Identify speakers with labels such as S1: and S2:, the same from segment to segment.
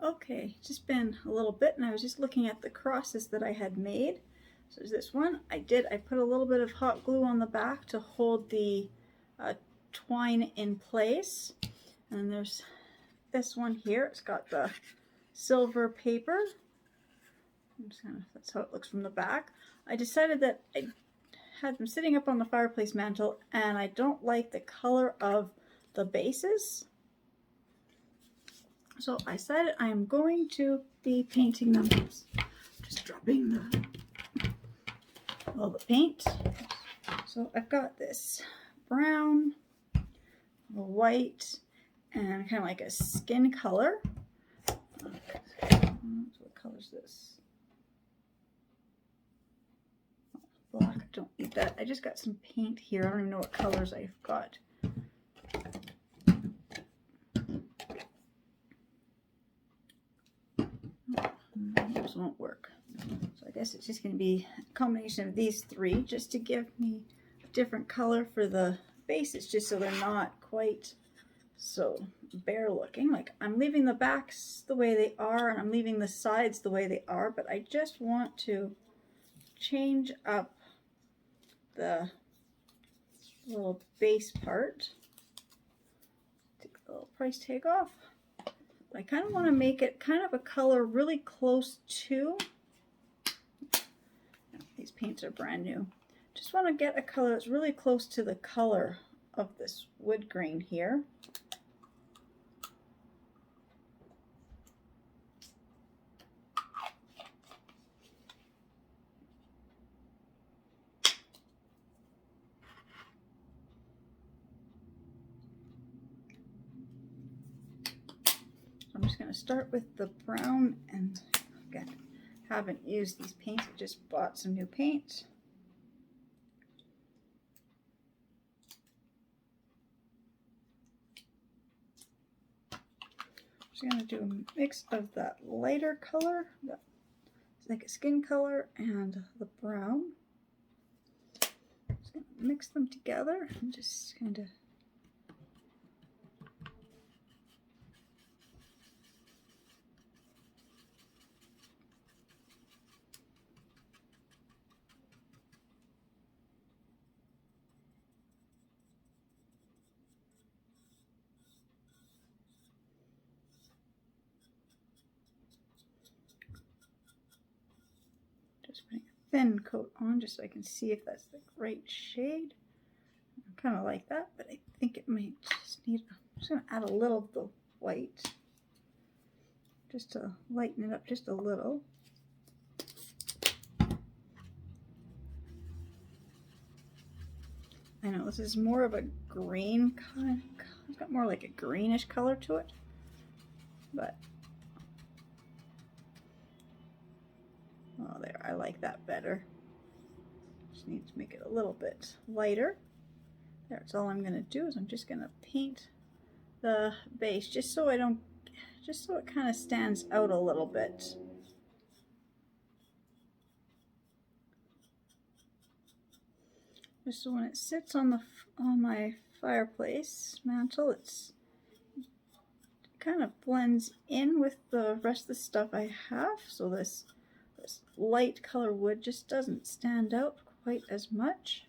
S1: Okay, just been a little bit, and I was just looking at the crosses that I had made. So there's this one. I put a little bit of hot glue on the back to hold the twine in place. And there's this one here. It's got the silver paper. That's how it looks from the back. I decided that I had them sitting up on the fireplace mantle, and I don't like the color of the bases. So I decided I am going to be painting them. Just dropping all the paint. So I've got this brown, a white, and kind of like a skin color. What color is this? Black. I don't need that. I just got some paint here. I don't even know what colors I've got. Those won't work. So I guess it's just going to be a combination of these three just to give me a different color for the bases, just so they're not quite so bare looking. Like, I'm leaving the backs the way they are and I'm leaving the sides the way they are, but I just want to change up the little base part. Take the little price tag off. I kind of want to make it kind of a color really close to, these paints are brand new. Just want to get a color that's really close to the color of this wood grain here. I'm just going to start with the brown, and again, haven't used these paints, I just bought some new paint. I'm just going to do a mix of that lighter color, that's like a skin color, and the brown. Just going to mix them together and just kind of putting a thin coat on just so I can see if that's the right shade. I kind of like that, but I think it might just need, I'm just going to add a little of the white just to lighten it up just a little. I know this is more of a green kind, it's got more like a greenish color to it, but oh, there, I like that better. Just need to make it a little bit lighter. That's all I'm going to do, is I'm just going to paint the base just so I don't, just so it kind of stands out a little bit. Just so when it sits on my fireplace mantle, it's kind of blends in with the rest of the stuff I have, so this light color wood just doesn't stand out quite as much.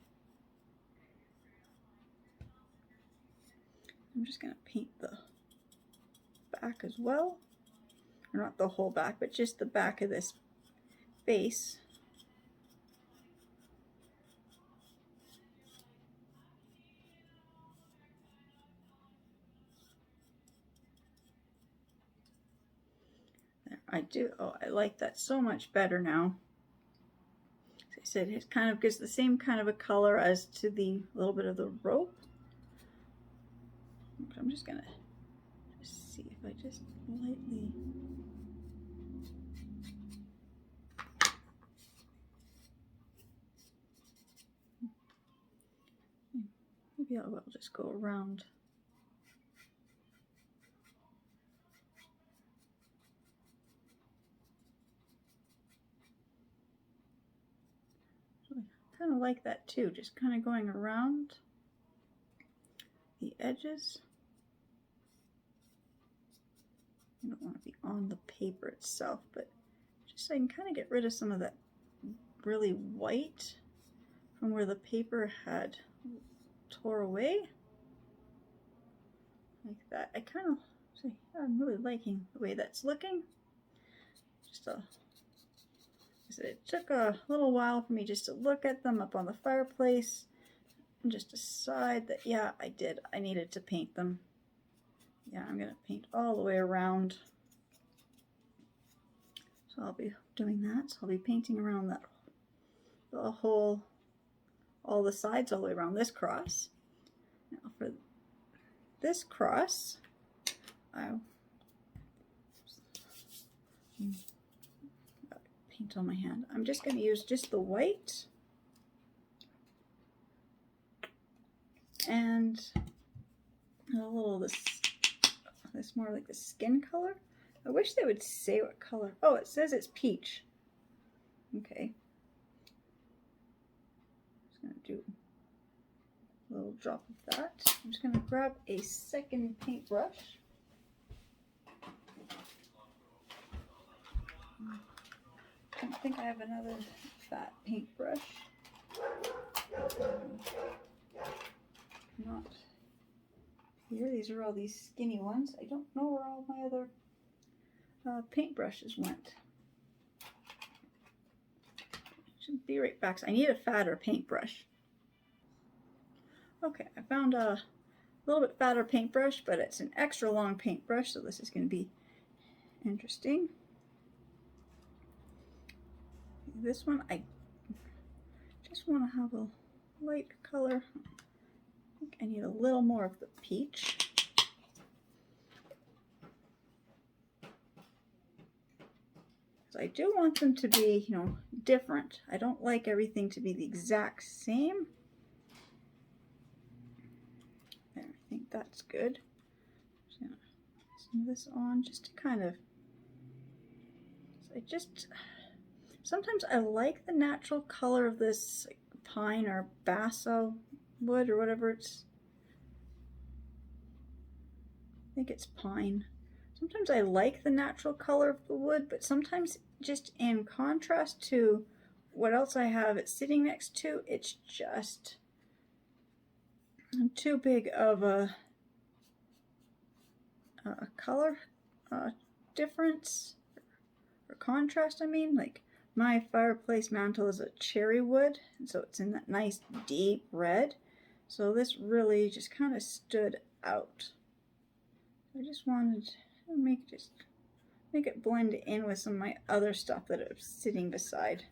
S1: I'm just going to paint the back as well, or not the whole back, but just the back of this base. There, I like that so much better now. As I said, it kind of gives the same kind of a color as to the little bit of the rope. I'm just gonna see if I just lightly, maybe I'll just go around. So I kind of like that too, just kind of going around the edges. I don't want to be on the paper itself, but just so I can kind of get rid of some of that really white from where the paper had tore away. Like that. I kind of see, I'm really liking the way that's looking. Just it took a little while for me just to look at them up on the fireplace and just decide that, yeah, I needed to paint them. Yeah, I'm going to paint all the way around. So I'll be doing that. So I'll be painting around that, the whole, all the sides all the way around this cross. Now for this cross, I'll paint on my hand. I'm just going to use just the white and a little of this more like the skin color. I wish they would say what color. Oh, it says it's peach. Okay. Just going to do a little drop of that. I'm just going to grab a second paintbrush. I don't think I have another fat paintbrush. Not here. These are all these skinny ones. I don't know where all my other paintbrushes went. Should be right back. So I need a fatter paintbrush. Okay, I found a little bit fatter paintbrush, but it's an extra long paintbrush, so this is going to be interesting. This one, I just want to have a light color. I think I need a little more of the peach. So I do want them to be, you know, different. I don't like everything to be the exact same. There, I think that's good. Just gonna smooth this on just to kind of, sometimes I like the natural color of this pine or balsa wood or whatever it's, I think it's pine. Sometimes I like the natural color of the wood, but sometimes just in contrast to what else I have it sitting next to, it's just too big of a color difference or contrast. I mean, like my fireplace mantle is a cherry wood, and so it's in that nice deep red. So this really just kind of stood out. I just wanted to make it blend in with some of my other stuff that are sitting beside.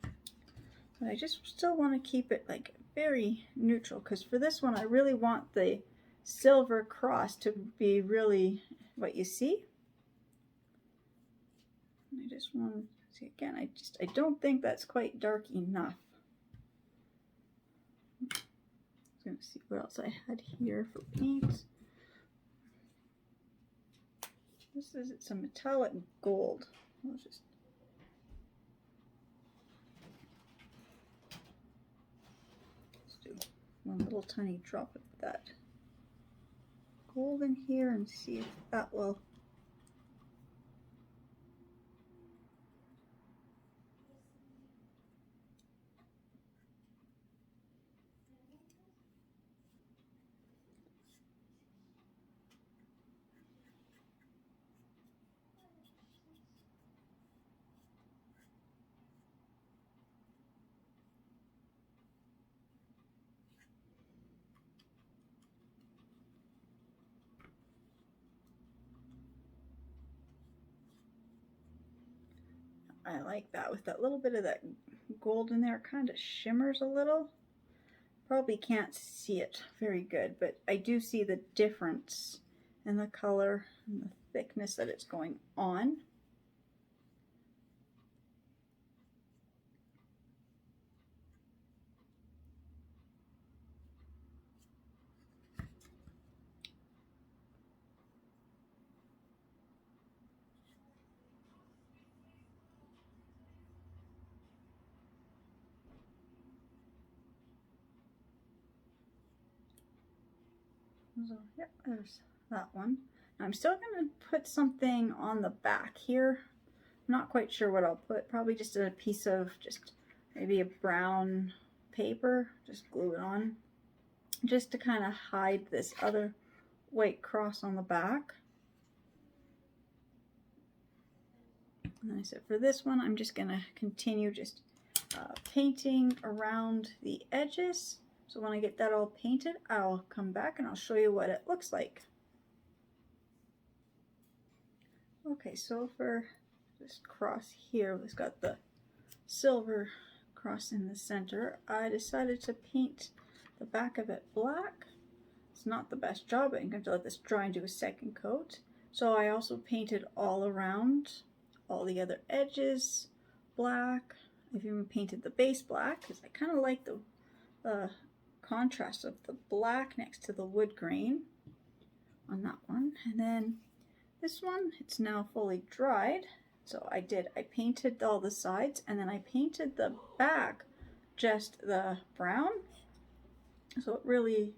S1: But I just still want to keep it like very neutral, because for this one I really want the silver cross to be really what you see. I just want to see again, I don't think that's quite dark enough. I was going to see what else I had here for paint. This is, it's a metallic gold. Let's just do one little tiny drop of that gold in here and see if that will. I like that with that little bit of that gold in there. It kind of shimmers a little. Probably can't see it very good, but I do see the difference in the color and the thickness that it's going on. So, yep, there's that one. I'm still going to put something on the back here. I'm not quite sure what I'll put. Probably just a piece of just maybe a brown paper. Just glue it on. Just to kind of hide this other white cross on the back. And then I said for this one, I'm just going to continue just painting around the edges. So when I get that all painted, I'll come back and I'll show you what it looks like. Okay, so for this cross here, we've got the silver cross in the center. I decided to paint the back of it black. It's not the best job, but I'm going to let this dry and do a second coat. So I also painted all around, all the other edges black. I've even painted the base black because I kind of like the contrast of the black next to the wood grain on that one. And then this one, it's now fully dried. So I painted all the sides and then I painted the back just the brown. So it really,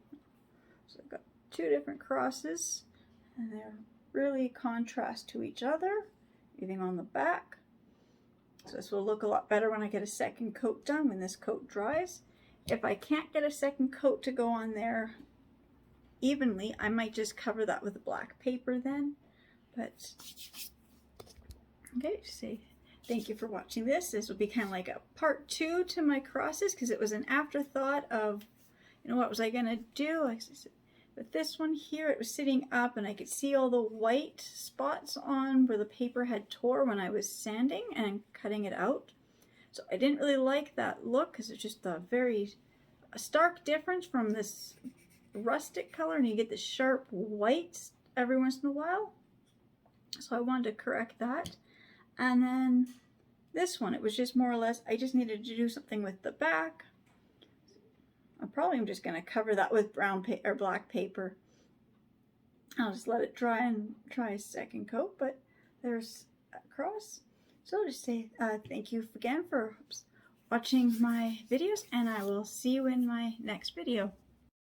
S1: so I've got two different crosses and they're really contrast to each other, even on the back. So this will look a lot better when I get a second coat done, when this coat dries. If I can't get a second coat to go on there evenly, I might just cover that with black paper then. But, okay, say thank you for watching this. This will be kind of like a part 2 to my crosses because it was an afterthought of, you know, what was I going to do? But this one here, it was sitting up and I could see all the white spots on where the paper had tore when I was sanding and cutting it out. So I didn't really like that look because it's just a stark difference from this rustic color and you get the sharp white every once in a while. So I wanted to correct that. And then this one, it was just more or less, I just needed to do something with the back. I probably am just going to cover that with brown or black paper. I'll just let it dry and try a second coat, but there's a cross. So I'll just say thank you again for watching my videos, and I will see you in my next video.